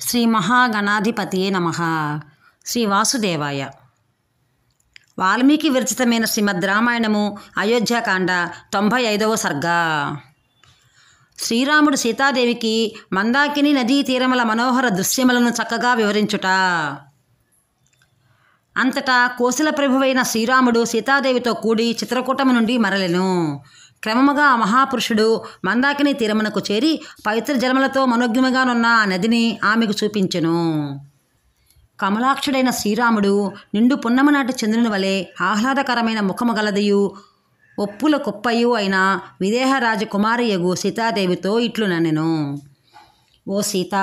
శ్రీ మహాగణాధిపతియే నమః. శ్రీ వాసుదేవాయ. వాల్మీకి విరచితమైన శ్రీమద్ రామాయణము అయోధ్యాకాండ 95వ సర్గ. శ్రీరాముడు సీతాదేవికి మందాకిని నదీ తీరముల మనోహర దృశ్యములను చక్కగా వివరించుట. అంతటా కోసల ప్రభువైన శ్రీరాముడు సీతాదేవితో కూడి చిత్రకూటము నుండి మరలెను. క్రమముగా మహాపురుషుడు మందాకిని తీరమునకు చేరి పవిత్ర జలములతో మనోజ్ఞముగానున్న ఆ నదిని ఆమెకు చూపించెను. కమలాక్షుడైన శ్రీరాముడు నిండు పున్నమ నాటి చంద్రుని వలె ఆహ్లాదకరమైన ముఖము గలదియు ఒప్పుల కుప్పయు అయిన విదేహ రాజకుమారియగు సీతాదేవితో ఇట్లు నన్నెను. ఓ సీత,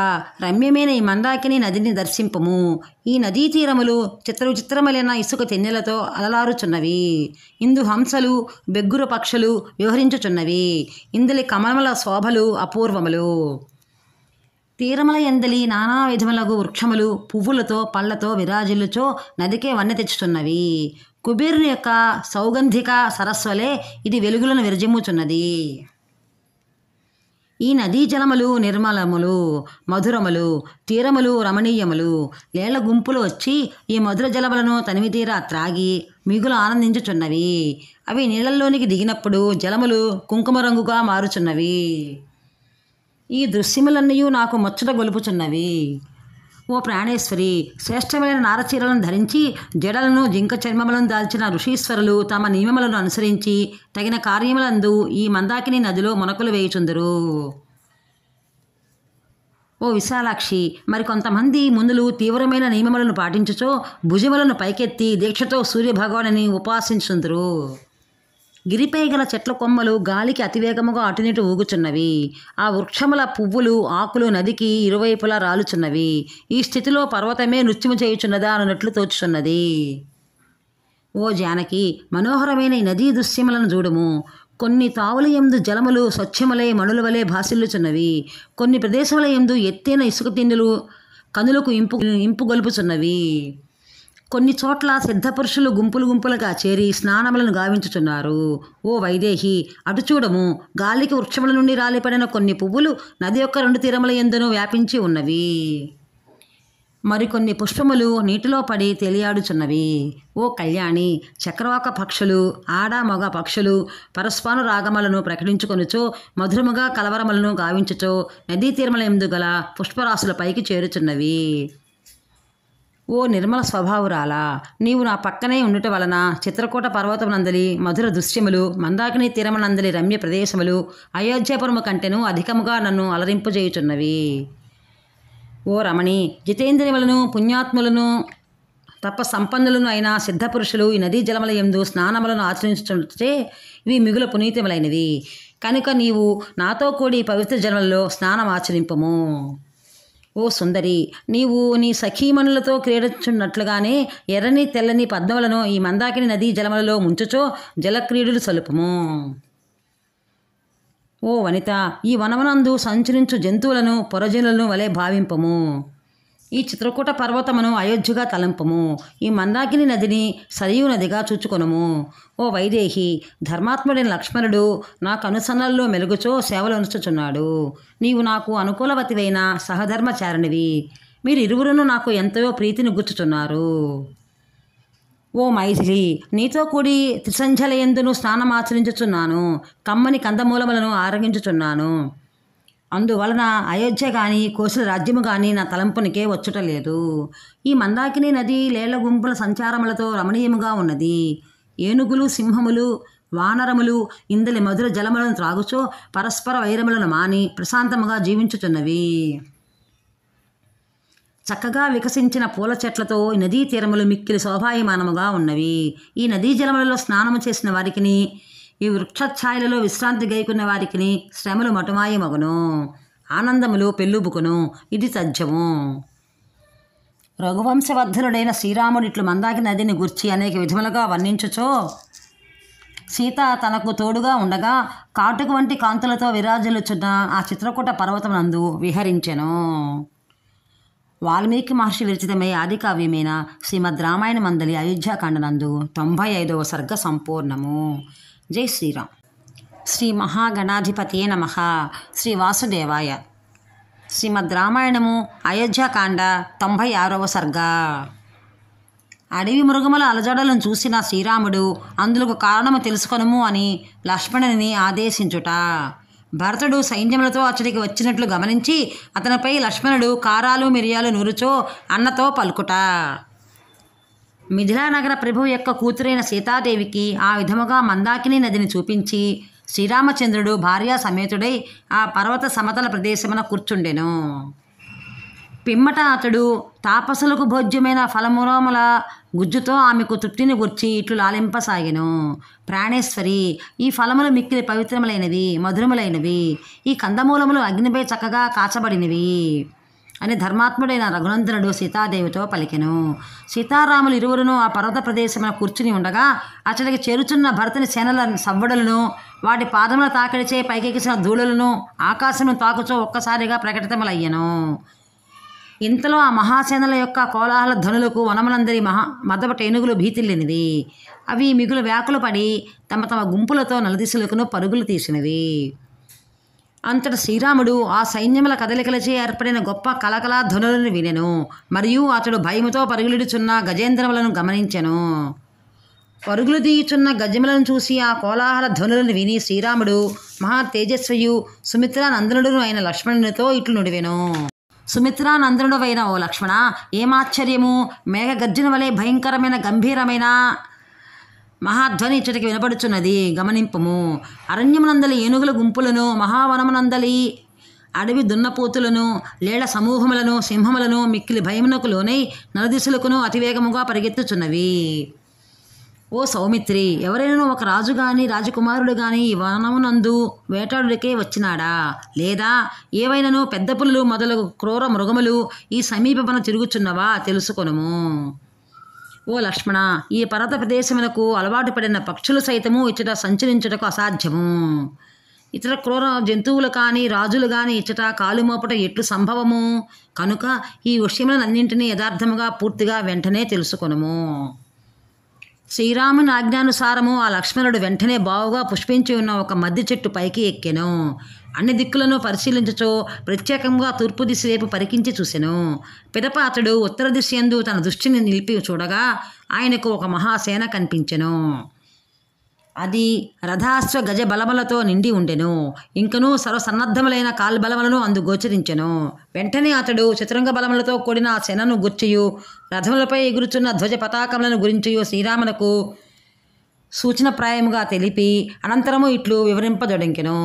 రమ్యమైన ఈ మందాకిని నదిని దర్శింపము. ఈ నదీ తీరములు చిత్రవిచిత్రములైన ఇసుక తెన్నెలతో అలలారుచున్నవి. ఇందు హంసలు బెగ్గురు పక్షులు విహరించుచున్నవి. ఇందులి కమలముల శోభలు అపూర్వములు. తీరముల ఎందలి నానా విధములగు వృక్షములు పువ్వులతో పళ్లతో విరాజిల్లుచో నదికే వన్నె తెచ్చుచున్నవి. కుబేరుని యొక్క సౌగంధిక సరస్వలే ఇది వెలుగులను విరజిమ్ముచున్నది. ఈ నదీ జలములు నిర్మలములు, మధురములు, తీరములు రమణీయములు. లేళ్ల గుంపులు వచ్చి ఈ మధుర జలములను తనివితీరా త్రాగి మిగులు ఆనందించుచున్నవి. అవి నీళ్లలోనికి దిగినప్పుడు జలములు కుంకుమ రంగుగా మారుచున్నవి. ఈ దృశ్యములన్నీ నాకు ముచ్చట గొలుపుచున్నవి. ఓ ప్రాణేశ్వరి, శ్రేష్టమైన నారచీరలను ధరించి జడలను జింక చర్మములను దాల్చిన ఋషీశ్వరులు తమ నియమములను అనుసరించి తగిన కార్యములందు ఈ మందాకిని నదిలో మునకలు వేయుచుందురు. ఓ విశాలాక్షి, మరికొంతమంది మునులు తీవ్రమైన నియమములను పాటించుచో భుజములను పైకెత్తి దీక్షతో సూర్యభగవానుని ఉపాసించుందురు. గిరిపై గల చెట్ల కొమ్మలు గాలికి అతివేగముగా అటునిటు ఊగుచున్నవి. ఆ వృక్షముల పువ్వులు ఆకులు నదికి ఇరువైపులా రాలుచున్నవి. ఈ స్థితిలో పర్వతమే నృత్యము చేయుచున్నదా అన్నట్లు తోచుచున్నది. ఓ జానకి, మనోహరమైన ఈ నదీ దృశ్యములను చూడుము. కొన్ని తావుల యందు జలములు స్వచ్ఛములై మణుల వలె భాసిల్లుచున్నవి. కొన్ని ప్రదేశముల యందు ఎత్తైన ఇసుక తిండులు కనులకు ఇంపు గొలుపుచున్నవి. కొన్ని చోట్ల సిద్ధపురుషులు గుంపులు గుంపులుగా చేరి స్నానములను గావించుచున్నారు. ఓ వైదేహి, అటు చూడము. గాలికి వృక్షముల నుండి రాలిపడిన కొన్ని పువ్వులు నది యొక్క 2 తీరముల యందును వ్యాపించి ఉన్నవి. మరికొన్ని పుష్పములు నీటిలో పడి తేలియాడుచున్నవి. ఓ కళ్యాణి, చక్రవాక పక్షులు ఆడ మగ పక్షులు పరస్పానురాగములను ప్రకటించుకొనుచో మధురముగా కలవరములను గావించుచో నదీ తీరముల యందు గల పుష్పరాశుల పైకి చేరుచున్నవి. ఓ నిర్మల స్వభావురాలా, నీవు నా పక్కనే ఉండుట వలన చిత్రకూట పర్వతమునందలి మధుర దృశ్యములు మందాకిని తీరమునందలి రమ్య ప్రదేశములు అయోధ్యాపురము కంటెను అధికముగా నన్ను అలరింపజేయుచున్నవి. ఓ రమణి, జితేంద్రియములను పుణ్యాత్ములను తప్ప సంపన్నులను అయిన సిద్ధపురుషులు ఈ నదీ జలముల యందు స్నానములను ఆచరించుచుంటే ఇవి మిగుల పునీతములైనవి. కనుక నీవు నాతో కూడి పవిత్ర జలములలో స్నానం ఆచరింపము. ఓ సుందరి, నీవు నీ సఖీమణులతో క్రీడించున్నట్లుగానే ఎర్రని తెల్లని పద్మములను ఈ మందాకిని నదీ జలములలో ముంచుచో జలక్రీడలు సలుపుము. ఓ వనిత, ఈ వనమునందు సంచరించు జంతువులను పొరజనులను వలె భావింపము. ఈ చిత్రకూట పర్వతమును అయోధ్యగా తలంపము. ఈ మందాకిని నదిని సరియు నదిగా చూచుకొనుము. ఓ వైదేహి, ధర్మాత్ముడైన లక్ష్మణుడు నాకు అనుసరణల్లో మెలుగుచో సేవలు అనుచుచున్నాడు. నీవు నాకు అనుకూలవతివైన సహధర్మచారిణివి. మీరిరువురును నాకు ఎంతో ప్రీతిని గుచ్చుచున్నారు. ఓ మైథిలి, నీతో కూడి త్రిసంధ్యలయందును స్నానమాచరించుచున్నాను. కమ్మని కందమూలములను ఆరగించుచున్నాను. అందువలన అయోధ్య కానీ కోసల రాజ్యము కానీ నా తలంపునికే వచ్చుటలేదు. ఈ మందాకిని నది లేళ్ల గుంపుల సంచారములతో రమణీయముగా ఉన్నది. ఏనుగులు సింహములు వానరములు ఇందలి మధుర జలములను త్రాగుచో పరస్పర వైరములను మాని ప్రశాంతముగా జీవించుచున్నవి. చక్కగా వికసించిన పూల చెట్లతో ఈ నదీ తీరములు మిక్కిలి శోభాయమానముగా ఉన్నవి. ఈ నదీ జలములలో స్నానము చేసిన వారికిని ఈ వృక్షఛాయలలో విశ్రాంతి గైకున్న వారికి శ్రమలు మటుమాయమగును, ఆనందములు పెళ్ళుబుకును. ఇది తథ్యము. రఘువంశవర్ధనుడైన శ్రీరాముడు ఇట్లు మందాకిని నదిని గూర్చి అనేక విధములుగా వర్ణించుచో సీత తనకు తోడుగా ఉండగా కాటుక వంటి కాంతులతో విరాజిల్లుచున్న ఆ చిత్రకూట పర్వతమునందు విహరించెను. వాల్మీకి మహర్షి విరచితమై ఆదికావ్యమైన శ్రీమద్ రామాయణ మందలి అయోధ్యాకాండనందు 95వ సర్గ సంపూర్ణము. జై శ్రీరామ్. శ్రీ మహాగణాధిపతియే నమః. శ్రీ వాసుదేవాయ. శ్రీమద్ రామాయణము అయోధ్యాకాండ 96వ సర్గ. అడవి మృగముల అలజడలను చూసిన శ్రీరాముడు అందులకు కారణము తెలుసుకొనుము అని లక్ష్మణుని ఆదేశించుట. భరతుడు సైన్యములతో అతడికి వచ్చినట్లు గమనించి అతనిపై లక్ష్మణుడు కారాలు మిరియాలు నూరుచో అన్నతో పలుకుట. మిథిలానగర ప్రభువు యొక్క కూతురైన సీతాదేవికి ఆ విధముగా మందాకిని నదిని చూపించి శ్రీరామచంద్రుడు భార్యా సమేతుడై ఆ పర్వత సమతల ప్రదేశమున కూర్చుండెను. పిమ్మట అతడు తాపసులకు భోజ్యమైన ఫలమురముల గుజ్జుతో ఆమెకు తృప్తిని గుర్చి ఇట్లు లాలింపసాగెను. ప్రాణేశ్వరి, ఈ ఫలములు మిక్కిలి పవిత్రములైనవి, మధురములైనవి. ఈ కందమూలములు అగ్నిపై చక్కగా కాచబడినవి అని ధర్మాత్ముడైన రఘునందనుడు సీతాదేవితో పలికెను. సీతారాములు ఇరువురును ఆ పర్వత ప్రదేశమున కూర్చుని ఉండగా అతడికి చేరుచున్న భరతుని సేనల సవ్వడులను, వాటి పాదముల తాకిడిచే పైకెక్కిసిన ధూళులను ఆకాశమును తాకుచో ఒక్కసారిగా ప్రకటితములయ్యను. ఇంతలో ఆ మహాసేనల యొక్క కోలాహల ధ్వనులకు వనములందరి మదపట ఏనుగులు భీతిల్లినవి. అవి మిగులు వ్యాకులు పడి తమ తమ గుంపులతో నలుదిశలకును పరుగులు తీసినవి. అంతట శ్రీరాముడు ఆ సైన్యముల కదలికలచే ఏర్పడిన గొప్ప కలకలా ధ్వనులను వినెను. మరియు అతడు భయముతో పరుగులిడుచున్న గజేంద్రములను గమనించెను. పరుగులు తీయుచున్న గజములను చూసి ఆ కోలాహల ధ్వనులను విని శ్రీరాముడు మహా తేజస్వియు సుమిత్రానందనుడును అయిన లక్ష్మణునితో ఇట్లు నుడివెను. సుమిత్రానందనుడు అయిన ఓ లక్ష్మణ, ఏమాశ్చర్యము! మేఘగర్జన వలె భయంకరమైన గంభీరమైన మహాధ్వని ఇచ్చటికి వినపడుచున్నది, గమనింపము. అరణ్యమునందలి ఏనుగుల గుంపులను, మహావనమునందలి అడవి దున్నపోతులను, లేళ్ల సమూహములను, సింహములను మిక్కిలి భయమునకు లోనై నలుదిశలకును అతివేగముగా పరిగెత్తుచున్నవి. ఓ సౌమిత్రి, ఎవరైనా ఒక రాజు గాని రాజకుమారుడు గాని ఈ వనమునందు వేటాడుడికే వచ్చినాడా? లేదా ఏవైనాను పెద్ద పులులు మొదలగు క్రూర మృగములు ఈ సమీపమున తిరుగుచున్నవా తెలుసుకొనుము. ఓ లక్ష్మణ, ఈ పర్వత ప్రదేశమునకు అలవాటు పడిన పక్షులు సైతము ఇచ్చట సంచరించుటకు అసాధ్యము. ఇతర క్రూర జంతువులు కానీ రాజులు కానీ ఇచ్చట కాలుమోపట ఎట్లు సంభవము? కనుక ఈ విషయములన్నింటినీ యథార్థముగా పూర్తిగా వెంటనే తెలుసుకొనుము. శ్రీరాముని ఆజ్ఞానుసారము ఆ లక్ష్మణుడు వెంటనే బావుగా పుష్పించి ఉన్న ఒక మద్ది చెట్టు పైకి ఎక్కెను. అన్ని దిక్కులను పరిశీలించుచో ప్రత్యేకంగా తూర్పు దిశ వైపు పరికించి చూసెను. పిదప అతడు ఉత్తర దిశ యందు తన దృష్టిని నిలిపి చూడగా ఆయనకు ఒక మహాసేన కనిపించెను. అది రథాశ్వ గజ బలములతో నిండి ఉండెను. ఇంకనూ సర్వసన్నద్ధములైన కాల్బలములను అందు గోచరించెను. వెంటనే అతడు చతురంగ బలములతో కూడిన ఆ సేనను గుర్చియు రథములపై ఎగురుచున్న ధ్వజ పతాకములను గురించియు శ్రీరామునకు సూచనప్రాయముగా తెలిపి అనంతరము ఇట్లు వివరింపదొడంకెను.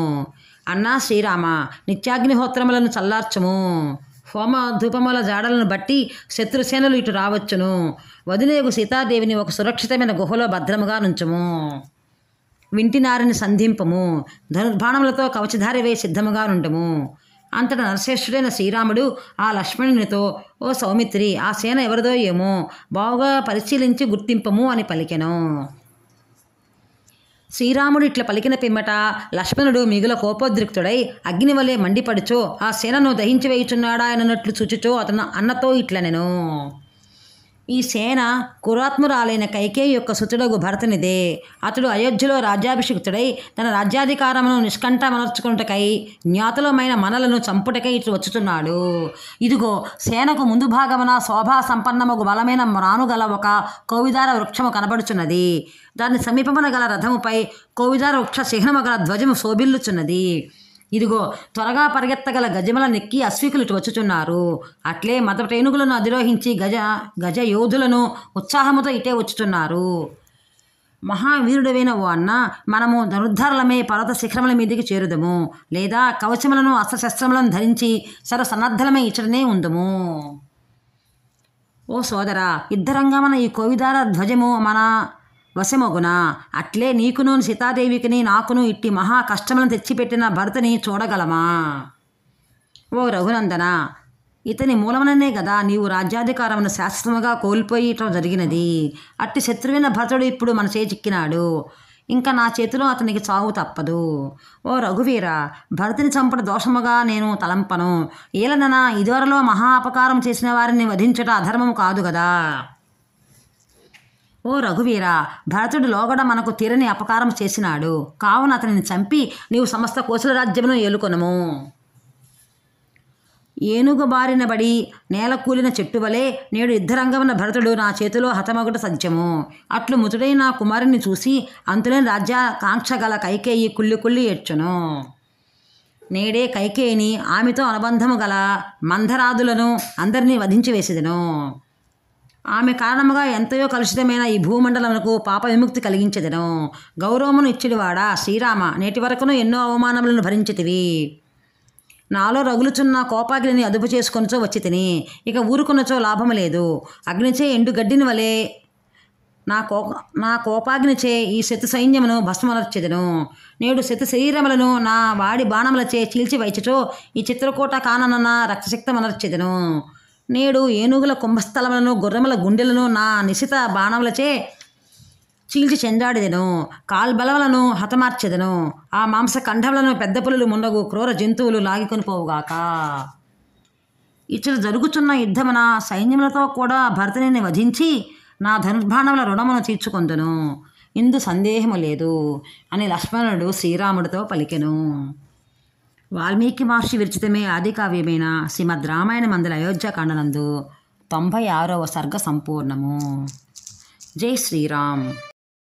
అన్నా శ్రీరామ, నిత్యాగ్నిహోత్రములను చల్లార్చుము. హోమ ధూపముల జాడలను బట్టి శత్రుసేనలు ఇటు రావచ్చును. వదిలేగు సీతాదేవిని ఒక సురక్షితమైన గుహలో భద్రముగా నుంచుము. వింటినారిని సంధింపము. ధనుర్బాణములతో కవచధారి సిద్ధముగా నుండము. అంతటా నరశ్రేష్ఠుడైన శ్రీరాముడు ఆ లక్ష్మణునితో, ఓ సౌమిత్రి, ఆ సేన ఎవరిదో ఏమో బావుగా పరిశీలించి గుర్తింపము అని పలికెను. శ్రీరాముడు ఇట్లా పలికిన పిమ్మట లక్ష్మణుడు మిగుల కోపోద్రిక్తుడై అగ్నివలే మండిపడుచో ఆ సేనను దహించి వేయుచున్నాడా అన్నట్లు చూచుచో అతను అన్నతో ఇట్లనెను. ఈ సేన కురాత్మురాలైన కైకేయి యొక్క సుతుడగు భరతునిదే. అతడు అయోధ్యలో రాజ్యాభిషిక్తుడై తన రాజ్యాధికారమును నిష్కంఠమనర్చుకున్నటకై జ్ఞాతులమైన మనలను చంపుటకై ఇట్లు వచ్చుతున్నాడు. ఇదిగో సేనకు ముందు భాగమున శోభా సంపన్నముగు బలమైన మ్రానుగల ఒక కోవిదార వృక్షము కనబడుచున్నది. దాని సమీపమున గల రథముపై కోవిదార వృక్ష చిహ్నము గల ధ్వజము శోభిల్లుచున్నది. ఇదిగో త్వరగా పరిగెత్తగల గజముల నెక్కి అశ్వికులు ఇటు వచ్చుచున్నారు. అట్లే మదటేనుగులను అధిరోహించి గజ యోధులను ఉత్సాహముతో ఇటే వచ్చుచున్నారు. మహావీరుడవైన ఓ అన్న, మనము ధనుర్ధారులమే పర్వత శిఖరముల మీదికి చేరుదము. లేదా కవచములను అస్త్రశస్త్రములను ధరించి సర్వసన్నద్ధలమై ఇచ్చటనే ఉందము. ఓ సోదరా, యుద్ధరంగమున ఈ కోవిదార ధ్వజము మన వశమగునా? అట్లే నీకును సీతాదేవికిని నాకును ఇట్టి మహా కష్టములను తెచ్చిపెట్టిన భరతుని చూడగలమా? ఓ రఘునందన, ఇతని మూలముననే కదా నీవు రాజ్యాధికారమును శాశ్వతముగా కోల్పోయటం జరిగినది. అట్టి శత్రువైన భరతుడు ఇప్పుడు మన చేజిక్కినాడు. ఇంకా నా చేతిలో అతనికి చావు తప్పదు. ఓ రఘువీర, భరతుని చంపడ దోషముగా నేను తలంపను. ఏలననా ఇదివరలో మహా అపకారం చేసిన వారిని వధించట అధర్మము కాదు కదా. ఓ రఘువీర, భరతుడు లోగడ మనకు తీరని అపకారం చేసినాడు. కావున అతనిని చంపి నీవు సమస్త కోసల రాజ్యమును ఏలుకొనము. ఏనుగు బారిన బడి నేల కూలిన చెట్టు వలె నేడు యుద్ధరంగమున భరతుడు నా చేతిలో హతమగుట సత్యము. అట్లు మృతుడై నా కుమారుని చూసి అంతులేని రాజ్య కాంక్ష గల కైకేయి కుళ్ళి కుళ్ళి ఏడ్చును. నేడే కైకేయిని ఆమెతో అనుబంధము గల మందరాదులను అందరినీ వధించి వేసేదను. ఆమె కారణముగా ఎంతయో కలుషితమైన ఈ భూమండలమునకు పాప విముక్తి కలిగించెదను. గౌరవమును ఇచ్చిడివాడా శ్రీరామ, నేటి వరకును ఎన్నో అవమానములను భరించితివి. నాలో రగులుచున్న కోపాగ్నిని అదుపు చేసుకొనిచో వచ్చి తిని, ఇక ఊరుకున్నచో లాభము లేదు. అగ్నిచే ఎండు గడ్డిని వలె నా కోపాగ్నిచే ఈ శతు సైన్యమును భస్మనర్చెదను. నేడు శతు శరీరములను నా వాడి బాణములచే చీల్చి వైచచో ఈ చిత్రకూట కానన్న రక్తశక్తమనర్చెదను. నేడు ఏనుగుల కుంభస్థలములను గుర్రముల గుండెలను నా నిశిత బాణములచే చీల్చి చెండాడిదెను. కాల్బలములను హతమార్చెదను. ఆ మాంస కంఠములను పెద్ద పులులు మున్నగు క్రూర జంతువులు లాగికొని పోవుగాక. ఇచ్చట జరుగుచున్న యుద్ధమున సైన్యములతో కూడా భరతుని వధించి నా ధనుర్బాణముల రుణమును తీర్చుకొందును. ఇందు సందేహము లేదు అని లక్ష్మణుడు శ్రీరాముడితో పలికెను. వాల్మీకి మహర్షి విరచితమే ఆది కావ్యమైన శ్రీమద్ రామాయణ మందల అయోధ్యకాండనందు 96వ సర్గ సంపూర్ణము. జై శ్రీరామ్.